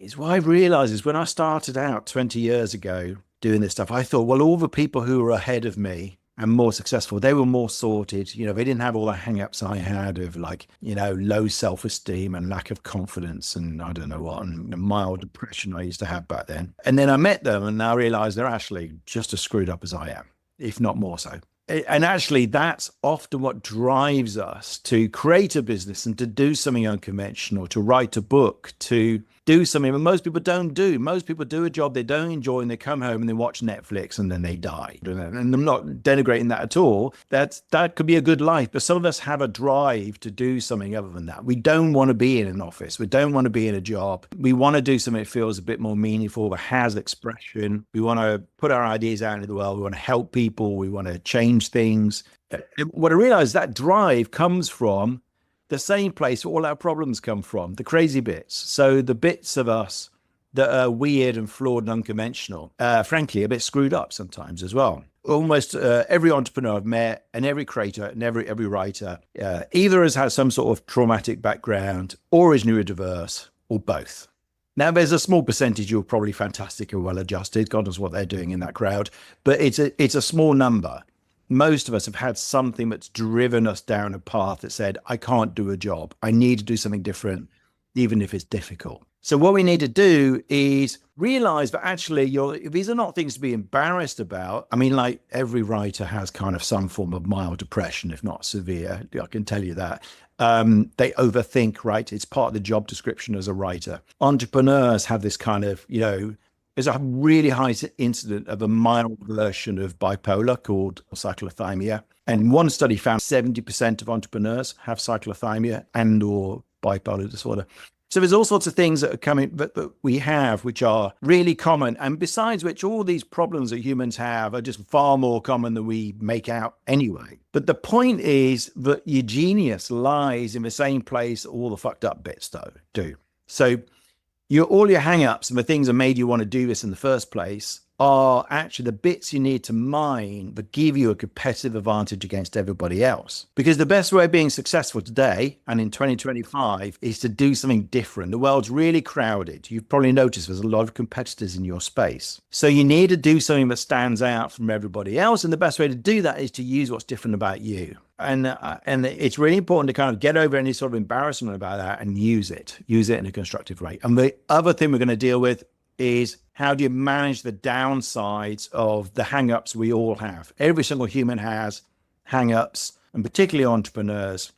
Is what I realized is when I started out 20 years ago doing this stuff, I thought, well, all the people who were ahead of me and more successful, they were more sorted. They didn't have all the hang-ups I had of like, low self-esteem and lack of confidence and I don't know what, and mild depression I used to have back then. And then I met them and now I realize they're actually just as screwed up as I am, if not more so. And actually, that's often what drives us to create a business and to do something unconventional, to write a book, to do something that most people don't do. Most people do a job they don't enjoy and they come home and they watch Netflix and then they die. And I'm not denigrating that at all. That could be a good life, but some of us have a drive to do something other than that. We don't want to be in an office. We don't want to be in a job. We want to do something that feels a bit more meaningful, that has expression. We want to put our ideas out into the world. We want to help people. We want to change things. What I realized, that drive comes from the same place all our problems come from, the crazy bits. So the bits of us that are weird and flawed and unconventional, frankly, a bit screwed up sometimes as well. Almost every entrepreneur I've met and every creator and every writer either has had some sort of traumatic background or is neurodiverse or both. Now, there's a small percentage who are probably fantastic and well-adjusted. God knows what they're doing in that crowd, but it's a small number. Most of us have had something that's driven us down a path that said, I can't do a job. I need to do something different, even if it's difficult. So what we need to do is realize that actually these are not things to be embarrassed about. I mean, like every writer has kind of some form of mild depression, if not severe. I can tell you that. They overthink, right? It's part of the job description as a writer. Entrepreneurs have this kind of, there's a really high incidence of a mild version of bipolar called cyclothymia. And one study found 70% of entrepreneurs have cyclothymia and or bipolar disorder. So there's all sorts of things that are coming that we have, which are really common. And besides which, all these problems that humans have are just far more common than we make out anyway. But the point is that your genius lies in the same place all the fucked up bits do. So all your hang-ups and the things that made you want to do this in the first place are actually the bits you need to mine that give you a competitive advantage against everybody else. Because the best way of being successful today and in 2025 is to do something different. The world's really crowded. You've probably noticed there's a lot of competitors in your space. So you need to do something that stands out from everybody else. And the best way to do that is to use what's different about you. And it's really important to kind of get over any sort of embarrassment about that and use it in a constructive way. And the other thing we're going to deal with is how do you manage the downsides of the hang-ups we all have? Every single human has hang-ups, and particularly entrepreneurs.